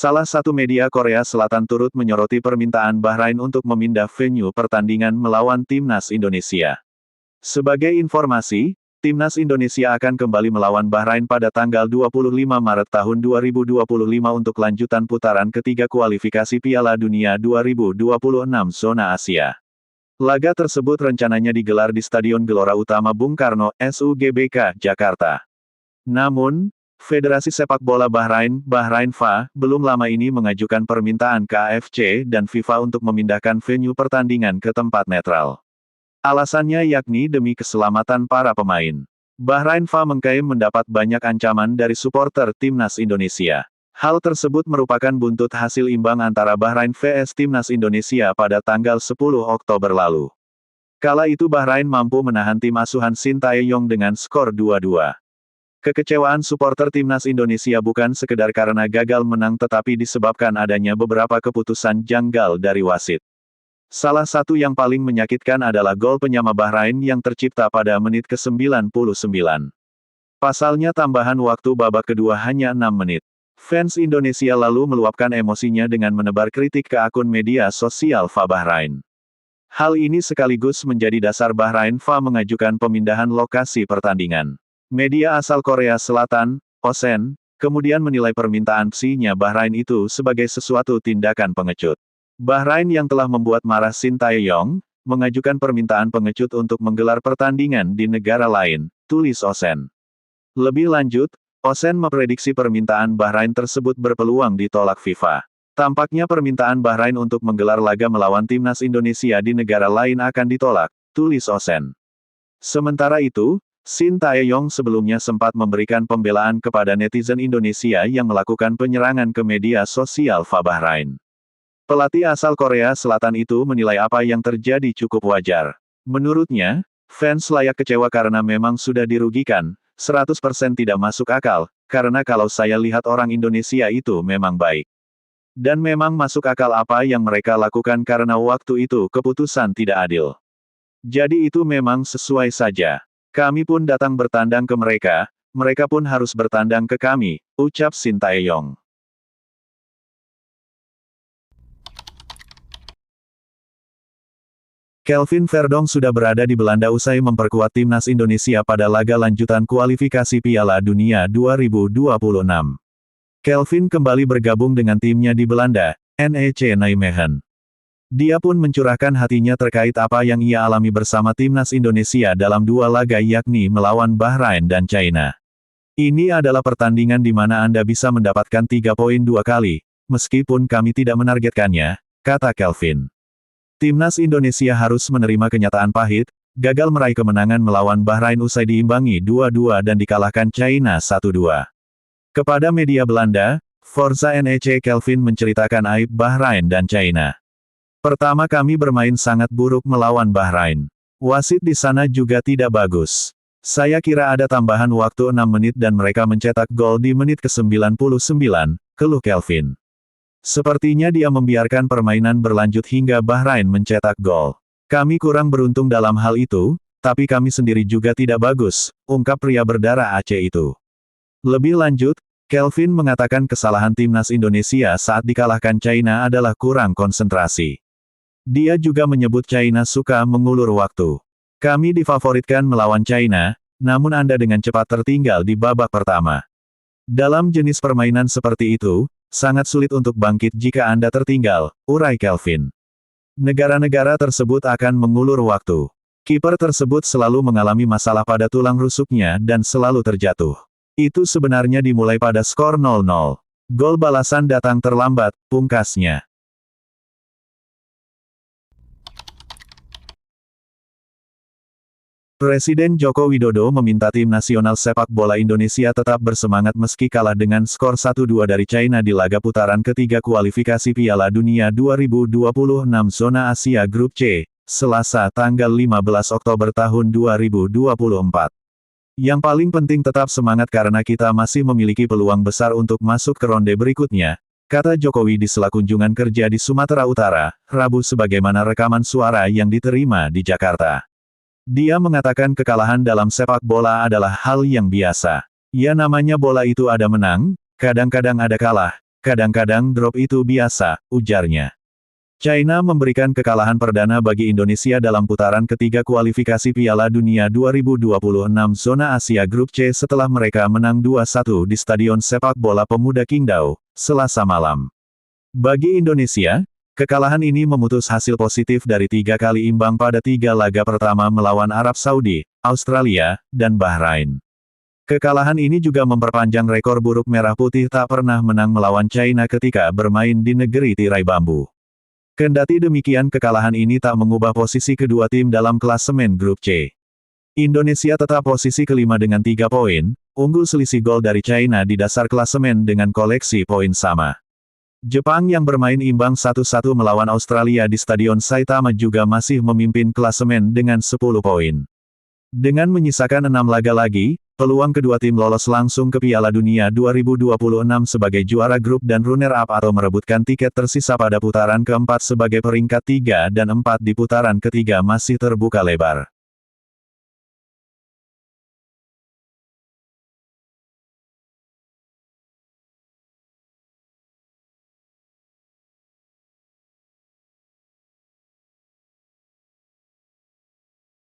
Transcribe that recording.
Salah satu media Korea Selatan turut menyoroti permintaan Bahrain untuk memindah venue pertandingan melawan Timnas Indonesia. Sebagai informasi, Timnas Indonesia akan kembali melawan Bahrain pada tanggal 25 Maret tahun 2025 untuk lanjutan putaran ketiga kualifikasi Piala Dunia 2026 zona Asia. Laga tersebut rencananya digelar di Stadion Gelora Utama Bung Karno, SUGBK, Jakarta. Namun, Federasi Sepak Bola Bahrain, Bahrain FA, belum lama ini mengajukan permintaan ke AFC dan FIFA untuk memindahkan venue pertandingan ke tempat netral. Alasannya yakni demi keselamatan para pemain. Bahrain FA mengklaim mendapat banyak ancaman dari supporter Timnas Indonesia. Hal tersebut merupakan buntut hasil imbang antara Bahrain vs Timnas Indonesia pada tanggal 10 Oktober lalu. Kala itu Bahrain mampu menahan tim asuhan Shin Tae-yong dengan skor 2-2. Kekecewaan supporter Timnas Indonesia bukan sekedar karena gagal menang tetapi disebabkan adanya beberapa keputusan janggal dari wasit. Salah satu yang paling menyakitkan adalah gol penyama Bahrain yang tercipta pada menit ke-99. Pasalnya tambahan waktu babak kedua hanya 6 menit. Fans Indonesia lalu meluapkan emosinya dengan menebar kritik ke akun media sosial FA Bahrain. Hal ini sekaligus menjadi dasar Bahrain FA mengajukan pemindahan lokasi pertandingan. Media asal Korea Selatan, OSEN, kemudian menilai permintaan PSI-nya Bahrain itu sebagai sesuatu tindakan pengecut. Bahrain yang telah membuat marah Shin Tae-yong, mengajukan permintaan pengecut untuk menggelar pertandingan di negara lain, tulis OSEN. Lebih lanjut, OSEN memprediksi permintaan Bahrain tersebut berpeluang ditolak FIFA. Tampaknya permintaan Bahrain untuk menggelar laga melawan Timnas Indonesia di negara lain akan ditolak, tulis OSEN. Sementara itu, Shin Tae-yong sebelumnya sempat memberikan pembelaan kepada netizen Indonesia yang melakukan penyerangan ke media sosial FA Bahrain. Pelatih asal Korea Selatan itu menilai apa yang terjadi cukup wajar. Menurutnya, fans layak kecewa karena memang sudah dirugikan, 100% tidak masuk akal, karena kalau saya lihat orang Indonesia itu memang baik. Dan memang masuk akal apa yang mereka lakukan karena waktu itu keputusan tidak adil. Jadi itu memang sesuai saja. Kami pun datang bertandang ke mereka pun harus bertandang ke kami, ucap Shin Tae-yong. Kelvin Verdonk sudah berada di Belanda usai memperkuat Timnas Indonesia pada laga lanjutan kualifikasi Piala Dunia 2026. Kelvin kembali bergabung dengan timnya di Belanda, NEC Nijmegen. Dia pun mencurahkan hatinya terkait apa yang ia alami bersama Timnas Indonesia dalam dua laga yakni melawan Bahrain dan China. Ini adalah pertandingan di mana Anda bisa mendapatkan 3 poin 2 kali, meskipun kami tidak menargetkannya, kata Kelvin. Timnas Indonesia harus menerima kenyataan pahit, gagal meraih kemenangan melawan Bahrain usai diimbangi 2-2 dan dikalahkan China 1-2. Kepada media Belanda, Forza NEC Kelvin menceritakan aib Bahrain dan China. Pertama kami bermain sangat buruk melawan Bahrain. Wasit di sana juga tidak bagus. Saya kira ada tambahan waktu 6 menit dan mereka mencetak gol di menit ke-99, keluh Kelvin. Sepertinya dia membiarkan permainan berlanjut hingga Bahrain mencetak gol. Kami kurang beruntung dalam hal itu, tapi kami sendiri juga tidak bagus, ungkap pria berdarah Aceh itu. Lebih lanjut, Kelvin mengatakan kesalahan Timnas Indonesia saat dikalahkan China adalah kurang konsentrasi. Dia juga menyebut China suka mengulur waktu. Kami difavoritkan melawan China, namun Anda dengan cepat tertinggal di babak pertama. Dalam jenis permainan seperti itu, sangat sulit untuk bangkit jika Anda tertinggal, urai Kelvin. Negara-negara tersebut akan mengulur waktu. Kiper tersebut selalu mengalami masalah pada tulang rusuknya dan selalu terjatuh. Itu sebenarnya dimulai pada skor 0-0. Gol balasan datang terlambat, pungkasnya. Presiden Joko Widodo meminta tim nasional sepak bola Indonesia tetap bersemangat meski kalah dengan skor 1-2 dari China di laga putaran ketiga kualifikasi Piala Dunia 2026 Zona Asia Grup C, Selasa tanggal 15 Oktober tahun 2024. Yang paling penting tetap semangat karena kita masih memiliki peluang besar untuk masuk ke ronde berikutnya, kata Jokowi di sela kunjungan kerja di Sumatera Utara, Rabu sebagaimana rekaman suara yang diterima di Jakarta. Dia mengatakan kekalahan dalam sepak bola adalah hal yang biasa. Ya namanya bola itu ada menang, kadang-kadang ada kalah, kadang-kadang drop itu biasa, ujarnya. China memberikan kekalahan perdana bagi Indonesia dalam putaran ketiga kualifikasi Piala Dunia 2026 Zona Asia Grup C setelah mereka menang 2-1 di Stadion Sepak Bola Pemuda Qingdao, Selasa malam. Bagi Indonesia, kekalahan ini memutus hasil positif dari 3 kali imbang pada 3 laga pertama melawan Arab Saudi, Australia, dan Bahrain. Kekalahan ini juga memperpanjang rekor buruk Merah Putih tak pernah menang melawan China ketika bermain di negeri tirai bambu. Kendati demikian kekalahan ini tak mengubah posisi kedua tim dalam klasemen Grup C. Indonesia tetap posisi kelima dengan 3 poin, unggul selisih gol dari China di dasar klasemen dengan koleksi poin sama. Jepang yang bermain imbang 1-1 melawan Australia di Stadion Saitama juga masih memimpin klasemen dengan 10 poin. Dengan menyisakan 6 laga lagi, peluang kedua tim lolos langsung ke Piala Dunia 2026 sebagai juara grup dan runner-up atau merebutkan tiket tersisa pada putaran keempat sebagai peringkat 3 dan 4 di putaran ketiga masih terbuka lebar.